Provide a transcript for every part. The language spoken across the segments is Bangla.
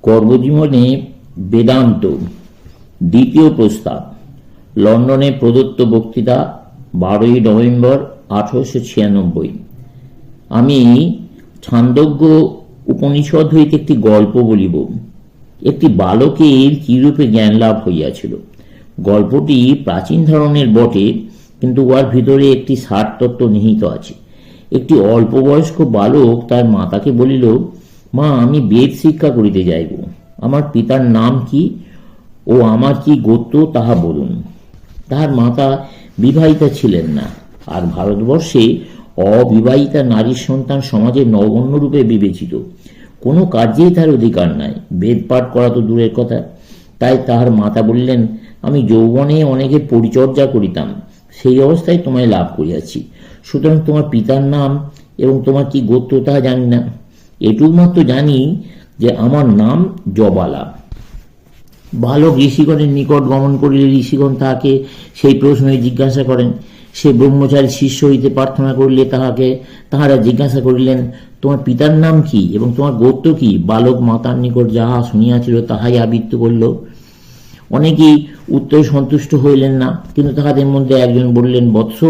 কর্মজীবনে বেদান্ত দ্বিতীয় প্রস্তাব। লন্ডনে প্রদত্ত বক্তৃতা 12ই নভেম্বর 1896। আমি ছান্দোগ্য উপনিষদ হইতে একটি গল্প বলিব। একটি বালকের কিরূপে জ্ঞান লাভ হইয়াছিল। গল্পটি প্রাচীন ধরনের বটে, কিন্তু উহার ভিতরে একটি সারতত্ত্ব নিহিত আছে। একটি অল্প বয়স্ক বালক তার মাতাকে বলিল, মা, আমি বেদ শিক্ষা করিতে যাইব। আমার পিতার নাম কি ও আমার কি গোত্র তাহা বলুন। তাহার মাতা বিবাহিতা ছিলেন না, আর ভারতবর্ষে অবিবাহিতা নারীর সন্তান সমাজে নগণ্য রূপে বিবেচিত। কোনো কার্যেই তার অধিকার নাই, বেদ পাঠ করা তো দূরের কথা। তাই তাহার মাতা বললেন, আমি যৌবনে অনেকের পরিচর্যা করিতাম, সেই অবস্থায় তোমায় লাভ করিয়াছি। সুতরাং তোমার পিতার নাম এবং তোমার কি গোত্র তাহা জানি না। এটুকু মাত্র জানি যে আমার নাম জবালা। বালক ঋষিগণের নিকট গমন করিলে ঋষিগণ তাহাকে সেই প্রশ্নই জিজ্ঞাসা করেন। সে ব্রহ্মচারী শিষ্য হইতে প্রার্থনা করিলে তাহারা জিজ্ঞাসা করিলেন, তোমার পিতার নাম কি এবং তোমার গোত্র কি? বালক মাতার নিকট যাহা শুনিয়াছিল তাহাই আবৃত্তি করিল। অনেকেই উত্তরে সন্তুষ্ট হইলেন না, কিন্তু তাহাদের মধ্যে একজন বললেন, বৎস,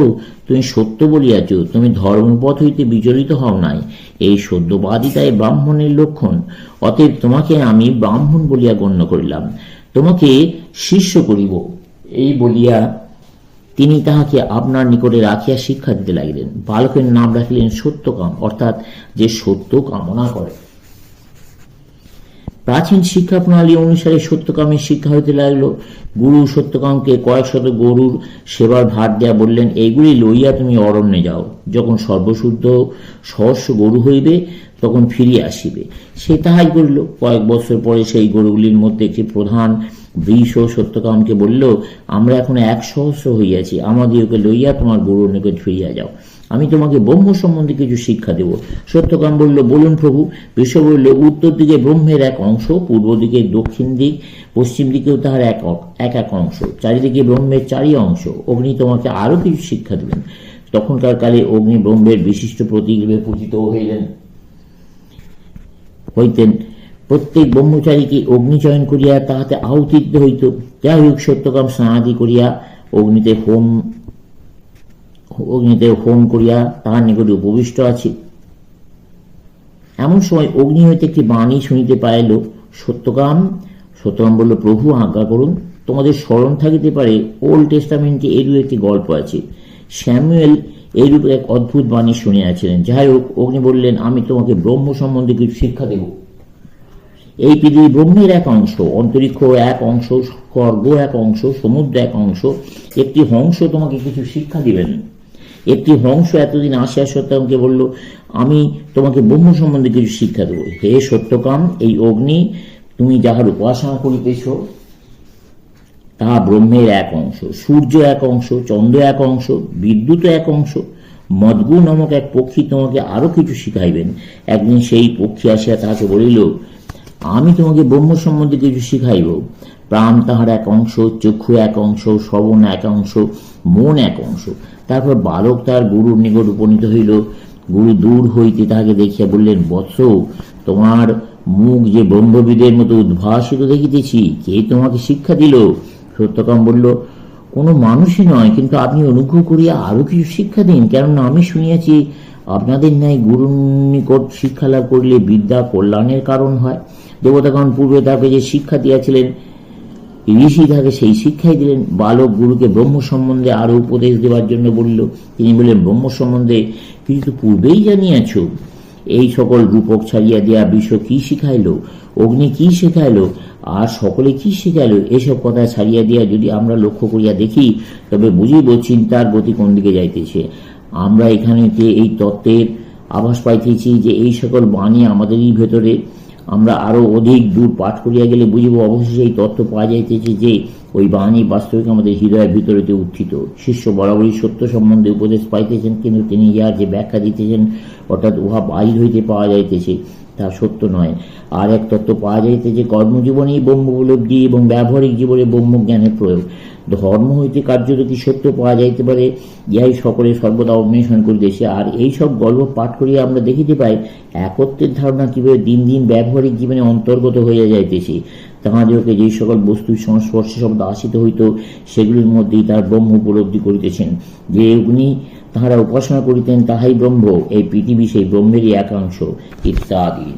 তুমি সত্য বলিয়াছ, তুমি ধর্মপথ হইতে বিচলিত হও নাই। এই সত্যবাদিতাই ব্রাহ্মণের লক্ষণ। অতএব তোমাকে আমি ব্রাহ্মণ বলিয়া গণ্য করিলাম, তোমাকে শিষ্য করিব। এই বলিয়া তিনি তাহাকে আপনার নিকটে রাখিয়া শিক্ষা দিতে লাগিলেন। বালকের নাম রাখিলেন সত্যকাম, অর্থাৎ যে সত্য কামনা করে। প্রাচীন শিক্ষা প্রণালী অনুসারে সত্যকামের শিক্ষা হইতে লাগল। গুরু সত্যকামকে কয়েক শত গরুর সেবার ভার দেয়া বললেন, এইগুলি লইয়া তুমি অরণ্যে যাও। যখন সর্বশুদ্ধ সহস্র গরু হইবে তখন ফিরিয়া আসিবে। সে তাহাই করিল। কয়েক বছর পরে সেই গরুগুলির মধ্যে একটি প্রধান বৃষ সত্যকামকে বলল, আমরা এখন 100 হইয়াছি, আমাদিওকে লইয়া তোমার গরুর নিকট ফিরিয়া যাও, আমি তোমাকে ব্রহ্ম সম্বন্ধে কিছু শিক্ষা দেব। সত্যকাম বলল, বলুন প্রভু। বৃষ বলল, উত্তর দিকে ব্রহ্মের এক অংশ, পূর্ব দিকে, দক্ষিণ দিক, পশ্চিম দিকেও তাহার এক এক অংশ, চারিদিকে ব্রহ্মের 4 অংশ। অগ্নি তোমাকে আরো কিছু শিক্ষা দেবেন। তখনকার কালে অগ্নি ব্রহ্মের বিশিষ্ট প্রতীক রূপে পূজিত হইতেন। প্রত্যেক ব্রহ্মচারীকে অগ্নিচয়ন করিয়া তাহাতে আহুতি দিতে হইত। যাই হোক, সত্যকাম স্নানাদি করিয়া অগ্নিতে হোম করিয়া তাহার নিকটে উপবিষ্ট আছে। এমন সময় অগ্নি হইতে একটি বাণী শুনিতে পাইল। সত্যকাম বলল, প্রভু আজ্ঞা করুন। তোমাদের স্মরণ থাকিতে পারে, ওল্ড টেস্টামেন্টে এরূপ একটি গল্প আছে। স্যামুয়েল এইরূপ এক অদ্ভুত বাণী শুনিয়াছিলেন। যাই হোক, অগ্নি বললেন, আমি তোমাকে ব্রহ্ম সম্বন্ধে কিছু শিক্ষা দেব। এই পৃথিবী ব্রহ্মের এক অংশ, অন্তরিক্ষ এক অংশ, স্বর্গ এক অংশ, সমুদ্র এক অংশ। একটি হংস তোমাকে কিছু শিক্ষা দিবেন। একটি হংস এতদিন আসিয়া সত্যকামকে বলল, আমি তোমাকে ব্রহ্ম সম্বন্ধে কিছু শিক্ষা দেব। হে সত্যকাম, এই অগ্নি তুমি যাহার উপাসনা করিতেছ তাহা ব্রহ্মের এক অংশ, সূর্য এক অংশ, চন্দ্র এক অংশ, বিদ্যুৎ এক অংশ। মদগু নামক এক পক্ষী তোমাকে আরো কিছু শিখাইবেন। একদিন সেই পক্ষী আসিয়া তাহাকে বলিল, আমি তোমাকে ব্রহ্ম সম্বন্ধে কিছু শিখাইব। প্রাণ তাহার এক অংশ, চক্ষু এক অংশ, শ্রবণ এক অংশ, মন এক অংশ। তারপর বালক তার গুরুর নিকট উপনীত হইল। গুরু দূর হইতে তাহাকে দেখিয়া বললেন, বৎস, তোমার মুখ যে ব্রহ্মবিদের মতো উদ্ভাসিত দেখিতেছি, কে তোমাকে শিক্ষা দিল? সত্যকাম বলল, কোনো মানুষই নয়, কিন্তু আপনি অনুগ্রহ করিয়া আরো কিছু শিক্ষা দিন, কেননা আমি শুনিয়াছি আপনাদের ন্যায় গুরুর নিকট শিক্ষা লাভ করিলে বিদ্যা কল্যাণের কারণ হয়। দেবতাগণ পূর্বে তাকে যে শিক্ষা দিয়াছিলেন, ঋষি তাকে সেই শিক্ষাই দিলেন। বালক গুরুকে ব্রহ্ম সম্বন্ধে আরো উপদেশ দেওয়ার জন্য বলল। তিনি বললেন, ব্রহ্ম সম্বন্ধে কিছু তো পূর্বেই জানিয়াছ। এই সকল রূপক ছাড়িয়া দেয়া বিশ্ব কি শিখাইল, অগ্নি কি শিখাইল, আর সকলে কি শিখাইল, এসব কথা ছাড়িয়া দিয়া যদি আমরা লক্ষ্য করিয়া দেখি, তবে বুঝিব চিন্তার গতি কোন দিকে যাইতেছে। আমরা এখানে এই তত্ত্বের আভাস পাইতেছি যে এই সকল বাণী আমাদেরই ভেতরে। আমরা আরো অধিক দূর পাঠ করিয়া গেলে বুঝিব অবশেষে এই তত্ত্ব পাওয়া যাইতেছে যে ওই বাণী বাস্তবিক আমাদের হৃদয়ের ভিতরেতে উত্থিত। শিষ্য বরাবরই সত্য সম্বন্ধে উপদেশ পাইতেছেন, কিন্তু তিনি ইহার যে ব্যাখ্যা দিতেছেন, অর্থাৎ উহা বাহির হইতে পাওয়া যাইতেছে, তা সত্য নয়। আর এক তত্ত্ব পাওয়া যাইতেছে, কর্মজীবনেই ব্রহ্ম উপলব্ধি এবং ব্যবহারিক জীবনে ব্রহ্মজ্ঞানের প্রয়োগ। ধর্ম হইতে কার্যত কি সত্য পাওয়া যাইতে পারে, ইহাই সকলে সর্বদা অন্বেষণ করিতেছে। আর এইসব গল্প পাঠ করিয়া আমরা দেখিতে পাই একত্বের ধারণা কিভাবে দিন দিন ব্যবহারিক জীবনে অন্তর্গত হইয়া যাইতেছে। তাহাদেরকে যে সকল বস্তুর সংস্পর্শে শব্দ আসিতে হইত, সেগুলির মধ্যেই তার ব্রহ্ম উপলব্ধি করিতেছেন। যে অগ্নি তাহারা উপাসনা করিতেন, তাহাই ব্রহ্ম। এই পৃথিবী সেই ব্রহ্মেরই একাংশ, ইত্যাদি।